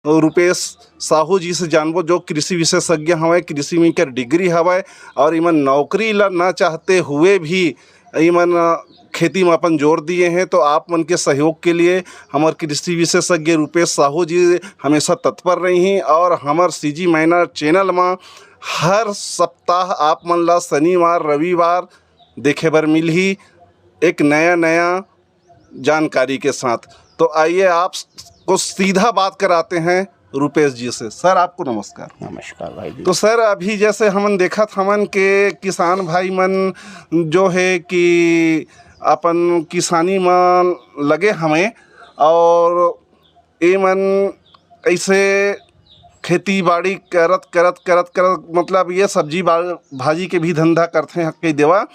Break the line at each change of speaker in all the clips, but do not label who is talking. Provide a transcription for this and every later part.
रुपेश साहू जी से जानबो, जो कृषि विशेषज्ञ हवे, कृषि में कर डिग्री हवे और इमन नौकरी ला ना चाहते हुए भी इमन खेती में अपन जोर दिए हैं। तो आप मन के सहयोग के लिए हमारे कृषि विशेषज्ञ रुपेश साहू जी हमेशा तत्पर रही हैं और हमार सीजी मैना चैनल में हर सप्ताह आप मन ला शनिवार रविवार देखे बर मिलही एक नया जानकारी के साथ। तो आइए आपको सीधा बात कराते हैं रुपेश जी से। सर आपको नमस्कार।
नमस्कार भाई जी।
तो सर अभी जैसे हमन देखा हमन के किसान भाई मन जो है कि अपन किसानी में लगे हमें और ये मन ऐसे खेती बाड़ी करत मतलब ये सब्जी भाजी के भी धंधा करते हैं कई देवा।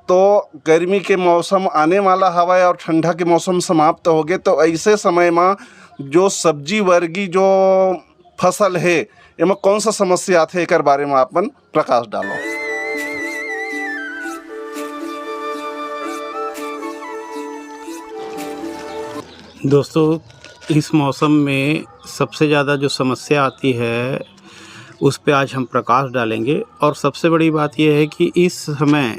तो गर्मी के मौसम आने वाला हवा और ठंडा के मौसम समाप्त हो गए, तो ऐसे समय में जो सब्जी वर्गी जो फसल है इनमें कौन सा समस्या आते हैं, एक बारे में अपन प्रकाश डालो।
दोस्तों, इस मौसम में सबसे ज़्यादा जो समस्या आती है उस पे आज हम प्रकाश डालेंगे। और सबसे बड़ी बात यह है कि इस समय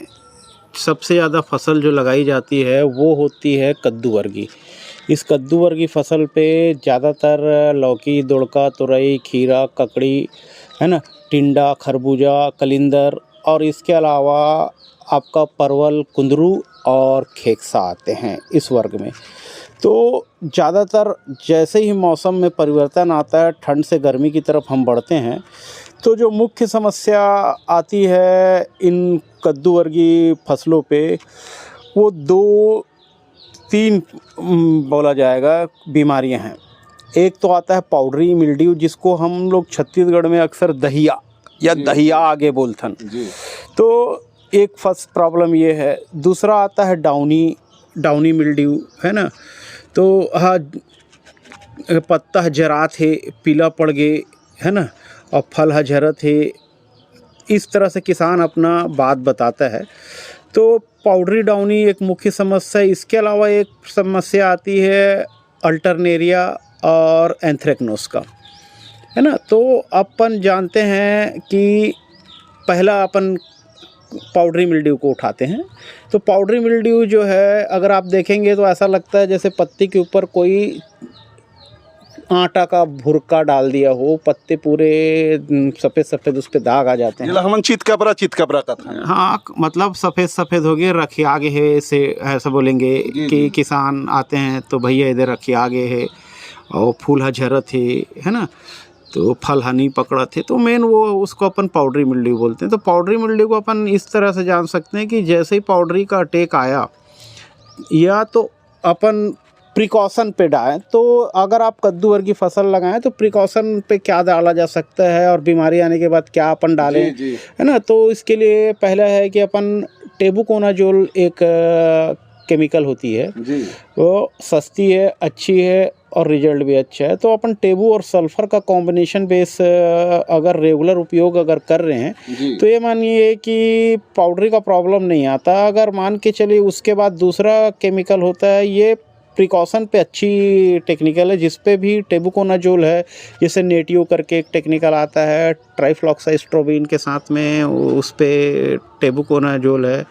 सबसे ज़्यादा फसल जो लगाई जाती है वो होती है कद्दू वर्गी। इस कद्दू वर्गी फसल पे ज़्यादातर लौकी, दोड़का, तुरई, खीरा, ककड़ी, है ना, टिंडा, खरबूजा, कलिंदर और इसके अलावा आपका परवल, कुंदरू और खेकसा आते हैं इस वर्ग में। तो ज़्यादातर जैसे ही मौसम में परिवर्तन आता है, ठंड से गर्मी की तरफ हम बढ़ते हैं, तो जो मुख्य समस्या आती है इन कद्दू वर्गी फसलों पे वो 2-3 बोला जाएगा बीमारियां हैं। एक तो आता है पाउडरी मिल्ड्यू, जिसको हम लोग छत्तीसगढ़ में अक्सर दहिया या दहिया आगे बोलथन। तो एक फर्स्ट प्रॉब्लम ये है। दूसरा आता है डाउनी मिल्ड्यू, है ना। तो हाँ, पत्ता जरात है, पीला पड़ गए, है ना, और फल झरत है। इस तरह से किसान अपना बात बताता है। तो पाउडरी डाउनी एक मुख्य समस्या है। इसके अलावा एक समस्या आती है अल्टरनेरिया और एंथ्रेक्नोस का, है ना। तो अपन जानते हैं कि पहला अपन पाउडरी मिल्ड्यू को उठाते हैं। तो पाउडरी मिल्ड्यू जो है, अगर आप देखेंगे तो ऐसा लगता है जैसे पत्ती के ऊपर कोई आटा का भुरका डाल दिया हो, पत्ते पूरे सफ़ेद सफ़ेद उस पर दाग आ जाते हैं।
हम चितकबरा का था।
हाँ, मतलब सफ़ेद सफ़ेद हो गए, रखिए आगे है, ऐसा बोलेंगे कि किसान आते हैं तो भैया इधर रखिए आगे है, और फूल झरत है ना, तो फल नहीं पकड़ा थे। तो मेन वो उसको अपन पाउडरी मिल्ड्यू बोलते हैं। तो पाउडरी मिल्ड्यू को अपन इस तरह से जान सकते हैं कि जैसे ही पाउडरी का अटैक आया, या तो अपन प्रिकॉशन पे डालें। तो अगर आप कद्दू वर्गी फसल लगाएं तो प्रिकॉशन पे क्या डाला जा सकता है और बीमारी आने के बाद क्या अपन डालें, है ना। तो इसके लिए पहला है कि अपन टेबुकोनाजोल एक केमिकल होती है, वो सस्ती है, अच्छी है और रिजल्ट भी अच्छा है। तो अपन टेबू और सल्फ़र का कॉम्बिनेशन बेस अगर रेगुलर उपयोग अगर कर रहे हैं तो ये मानिए कि पाउडरी का प्रॉब्लम नहीं आता। अगर मान के चलिए उसके बाद दूसरा केमिकल होता है, ये प्रिकॉशन पे अच्छी टेक्निकल है, जिस पे भी टेबुकोनाजोल है, जैसे नेटियो करके एक टेक्निकल आता है, ट्राइफ्लॉक्साइस्ट्रोबिन के साथ में उस पे टेबुकोनाजोल है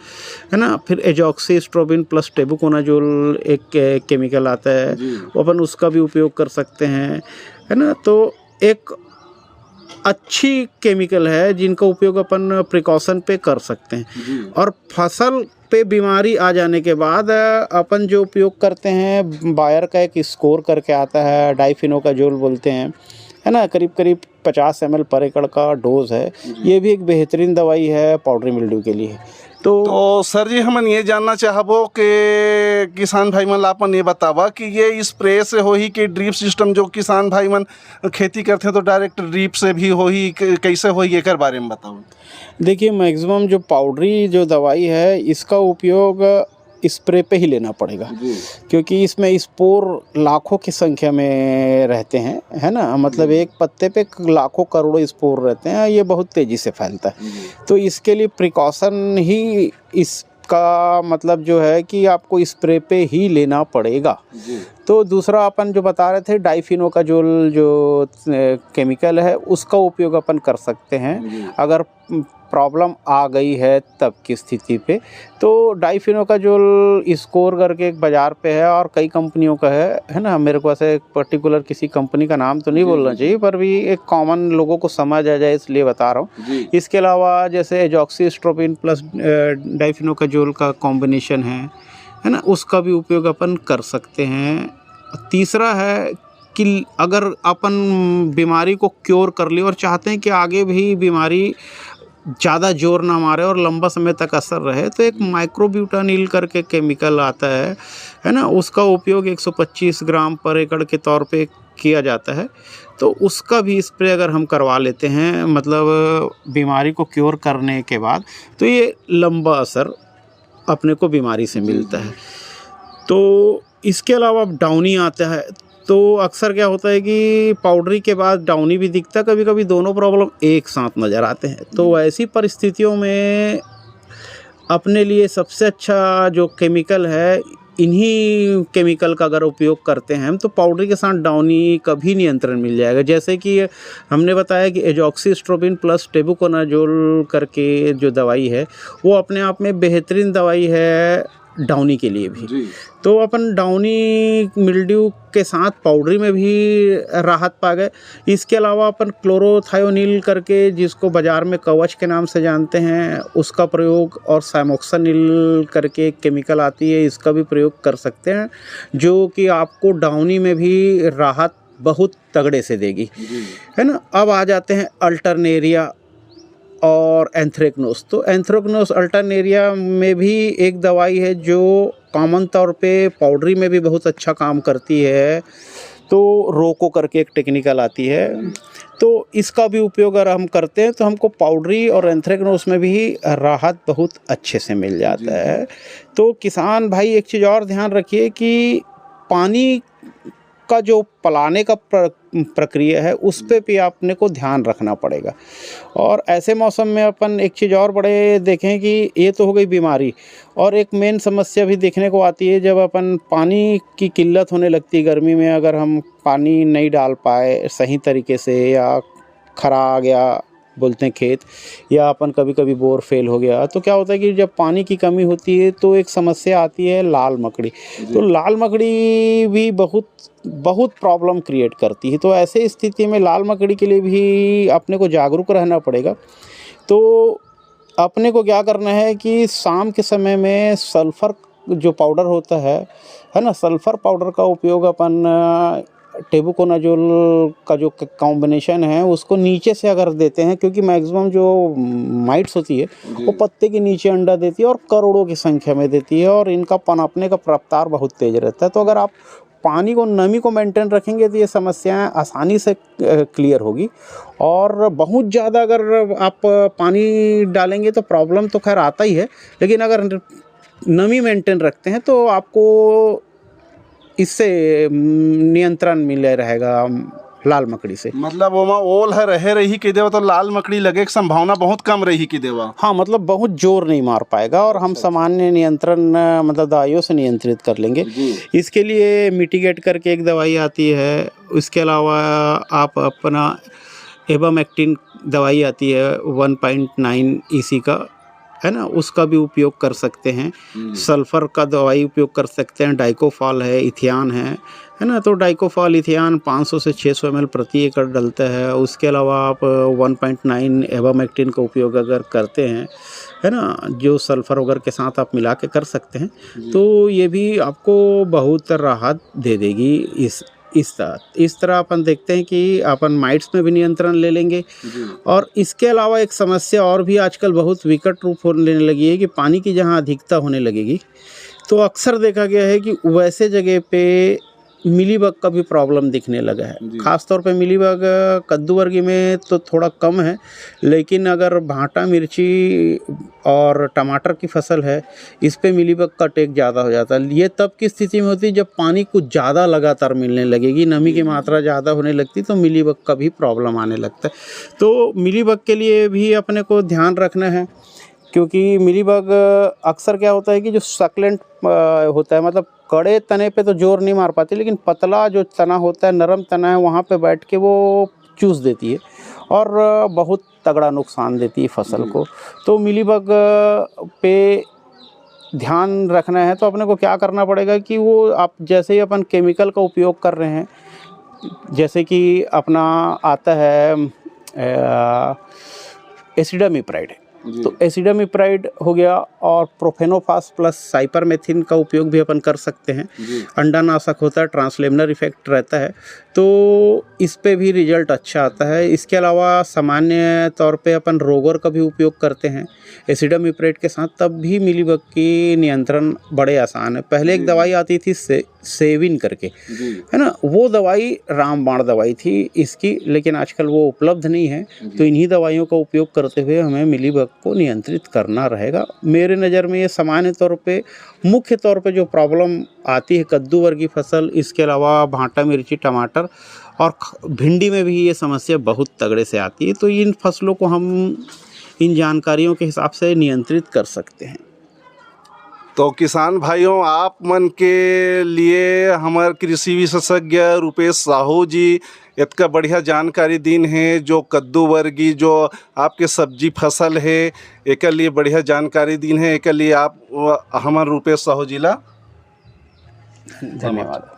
ना। फिर एजॉक्सीस्ट्रोबिन प्लस टेबुकोनाजोल एक केमिकल आता है, अपन उसका भी उपयोग कर सकते हैं, है ना। तो एक अच्छी केमिकल है जिनका उपयोग अपन प्रिकॉशन पे कर सकते हैं। और फसल पे बीमारी आ जाने के बाद अपन जो उपयोग करते हैं, बायर का एक स्कोर करके आता है, डाइफिनोकाजोल बोलते हैं, है ना, करीब 50 ml पर एकड़ का डोज है। ये भी एक बेहतरीन दवाई है पाउडरी मिल्ड्यू के लिए।
तो सर जी, हम ये जानना चाहबो कि किसान भाई मन आपन ये बतावा कि ये स्प्रे से हो ही कि ड्रिप सिस्टम, जो किसान भाई मन खेती करते हैं तो डायरेक्ट ड्रिप से भी हो ही, कैसे हो ही, एक बारे में बताओ।
देखिए, मैक्सिमम जो पाउडरी जो दवाई है इसका उपयोग स्प्रे पे ही लेना पड़ेगा, क्योंकि इसमें स्पोर लाखों की संख्या में रहते हैं, है ना। मतलब एक पत्ते पे लाखों करोड़ों स्पोर रहते हैं, ये बहुत तेज़ी से फैलता है। तो इसके लिए प्रिकॉशन ही इसका मतलब जो है कि आपको स्प्रे पे ही लेना पड़ेगा। तो दूसरा अपन जो बता रहे थे डाइफिनोकाजोल जो केमिकल है उसका उपयोग अपन कर सकते हैं अगर प्रॉब्लम आ गई है तब की स्थिति पे। तो डाइफिनोकाजोल स्कोर करके एक बाज़ार पे है और कई कंपनियों का है ना। मेरे को ऐसे पर्टिकुलर किसी कंपनी का नाम तो नहीं बोलना चाहिए, पर भी एक कॉमन लोगों को समझ आ जाए इसलिए बता रहा हूँ। इसके अलावा जैसे एजॉक्सिस्ट्रोबिन प्लस डाइफिनोकाजोल का कॉम्बिनेशन है ना, उसका भी उपयोग अपन कर सकते हैं। तीसरा है कि अगर अपन बीमारी को क्योर कर ले और चाहते हैं कि आगे भी बीमारी ज़्यादा जोर ना मारे और लंबा समय तक असर रहे, तो एक माइक्रोब्यूटानिल करके केमिकल आता है ना, उसका उपयोग 125 ग्राम पर एकड़ के तौर पे किया जाता है। तो उसका भी स्प्रे अगर हम करवा लेते हैं मतलब बीमारी को क्योर करने के बाद, तो ये लंबा असर अपने को बीमारी से मिलता है। तो इसके अलावा डाउनी आता है, तो अक्सर क्या होता है कि पाउडरी के बाद डाउनी भी दिखता है, कभी कभी दोनों प्रॉब्लम एक साथ नज़र आते हैं। तो ऐसी परिस्थितियों में अपने लिए सबसे अच्छा जो केमिकल है, इन्हीं केमिकल का अगर उपयोग करते हैं हम, तो पाउडरी के साथ डाउनी का भी नियंत्रण मिल जाएगा। जैसे कि हमने बताया कि एजॉक्सिस्ट्रोबिन प्लस टेबुकोनाजोल करके जो दवाई है वो अपने आप में बेहतरीन दवाई है डाउनी के लिए भी। तो अपन डाउनी मिल्ड्यू के साथ पाउडरी में भी राहत पा गए। इसके अलावा अपन क्लोरोथायोनिल करके, जिसको बाज़ार में कवच के नाम से जानते हैं, उसका प्रयोग, और साइमोक्सानिल करके एक केमिकल आती है, इसका भी प्रयोग कर सकते हैं, जो कि आपको डाउनी में भी राहत बहुत तगड़े से देगी, है ना। अब आ जाते हैं अल्टरनेरिया और एंथ्रेक्नोस। तो एंथ्रेक्नोस अल्टरनेरिया में भी एक दवाई है जो कॉमन तौर पे पाउडरी में भी बहुत अच्छा काम करती है। तो रोको करके एक टेक्निकल आती है, तो इसका भी उपयोग अगर हम करते हैं तो हमको पाउडरी और एंथ्रेक्नोस में भी राहत बहुत अच्छे से मिल जाता है। तो किसान भाई एक चीज़ और ध्यान रखिए कि पानी का जो पलाने का प्रक्रिया है उस पे भी आपने को ध्यान रखना पड़ेगा। और ऐसे मौसम में अपन एक चीज़ और बड़े देखें कि ये तो हो गई बीमारी, और एक मेन समस्या भी देखने को आती है जब अपन पानी की किल्लत होने लगती है गर्मी में। अगर हम पानी नहीं डाल पाए सही तरीके से, या खरा आ गया बोलते हैं खेत, या अपन कभी कभी बोर फेल हो गया, तो क्या होता है कि जब पानी की कमी होती है तो एक समस्या आती है लाल मकड़ी। तो लाल मकड़ी भी बहुत प्रॉब्लम क्रिएट करती है। तो ऐसे स्थिति में लाल मकड़ी के लिए भी अपने को जागरूक रहना पड़ेगा। तो अपने को क्या करना है कि शाम के समय में सल्फ़र जो पाउडर होता है ना, सल्फ़र पाउडर का उपयोग अपन टेबुकोनाजोल का जो कॉम्बिनेशन है उसको नीचे से अगर देते हैं, क्योंकि मैक्सिमम जो माइट्स होती है वो पत्ते के नीचे अंडा देती है और करोड़ों की संख्या में देती है, और इनका पनपने का रफ्तार बहुत तेज़ रहता है। तो अगर आप पानी को, नमी को मेंटेन रखेंगे तो ये समस्याएं आसानी से क्लियर होगी। और बहुत ज़्यादा अगर आप पानी डालेंगे तो प्रॉब्लम तो खैर आता ही है, लेकिन अगर नमी मेंटेन रखते हैं तो आपको इससे नियंत्रण मिले रहेगा लाल मकड़ी से।
मतलब वो ओल है रहे रही कि देवा तो लाल मकड़ी लगे की संभावना बहुत कम रही कि देवा।
हाँ, मतलब बहुत जोर नहीं मार पाएगा और हम सामान्य नियंत्रण मतलब दवाइयों से नियंत्रित कर लेंगे। इसके लिए मिटिगेट करके एक दवाई आती है। इसके अलावा आप अपना एबामेक्टिन दवाई आती है 1.9 EC का, है ना, उसका भी उपयोग कर सकते हैं। सल्फ़र का दवाई उपयोग कर सकते हैं। डाइकोफॉल है, इथियान है ना। तो डाइकोफॉल इथियान 500 से 600 ml प्रति एकड़ डलता है। उसके अलावा आप 1.9 एबामेक्टिन का उपयोग अगर करते हैं, है ना, जो सल्फ़र वगैरह के साथ आप मिला के कर सकते हैं, तो ये भी आपको बहुत राहत दे देगी। इस तरह अपन देखते हैं कि अपन माइट्स में भी नियंत्रण ले लेंगे। और इसके अलावा एक समस्या और भी आजकल बहुत विकट रूप होने लगी है कि पानी की जहाँ अधिकता होने लगेगी तो अक्सर देखा गया है कि वैसे जगह पे मिलीबग का भी प्रॉब्लम दिखने लगा है। ख़ास तौर पे मिलीबग कद्दू वर्गी में तो थोड़ा कम है, लेकिन अगर भांटा, मिर्ची और टमाटर की फसल है, इस पे मिलीबग का अटैक ज़्यादा हो जाता है। ये तब की स्थिति में होती है जब पानी कुछ ज़्यादा लगातार मिलने लगेगी, नमी की मात्रा ज़्यादा होने लगती, तो मिलीबग का भी प्रॉब्लम आने लगता है। तो मिलीबग के लिए भी अपने को ध्यान रखना है, क्योंकि मिलीबग अक्सर क्या होता है कि जो सक्लेंट होता है, मतलब कड़े तने पे तो जोर नहीं मार पाती, लेकिन पतला जो तना होता है, नरम तना है, वहाँ पे बैठ के वो चूस देती है और बहुत तगड़ा नुकसान देती है फसल को। तो मिलीबग पे ध्यान रखना है तो अपने को क्या करना पड़ेगा कि वो आप जैसे ही अपन केमिकल का उपयोग कर रहे हैं, जैसे कि अपना आता है एसिडामिप्राइड, तो एसिडामिप्राइड हो गया और प्रोफेनोफास प्लस साइपरमेथ्रिन का उपयोग भी अपन कर सकते हैं। अंडानाशक होता है, ट्रांसलेमिनर इफेक्ट रहता है, तो इस पे भी रिजल्ट अच्छा आता है। इसके अलावा सामान्य तौर पे अपन रोगर का भी उपयोग करते हैं एसिडामिप्राइड के साथ, तब भी मिलीबग की नियंत्रण बड़े आसान है। पहले एक दवाई आती थी सेविन करके, है ना, वो दवाई रामबाण दवाई थी इसकी, लेकिन आजकल वो उपलब्ध नहीं है। तो इन्हीं दवाइयों का उपयोग करते हुए हमें मिलीबग को नियंत्रित करना रहेगा। मेरे नज़र में ये सामान्य तौर पे मुख्य तौर पे जो प्रॉब्लम आती है कद्दू वर्गी फसल, इसके अलावा भांटा, मिर्ची, टमाटर और भिंडी में भी ये समस्या बहुत तगड़े से आती है। तो इन फसलों को हम इन जानकारियों के हिसाब से नियंत्रित कर सकते हैं।
तो किसान भाइयों, आप मन के लिए हमारे कृषि विशेषज्ञ रुपेश साहू जी इतना बढ़िया जानकारी दीन है। जो कद्दू वर्गी जो आपके सब्जी फसल है, एक लिए बढ़िया जानकारी दीन है। एक लिए आप हमारे रुपेश साहू जी ला
धन्यवाद।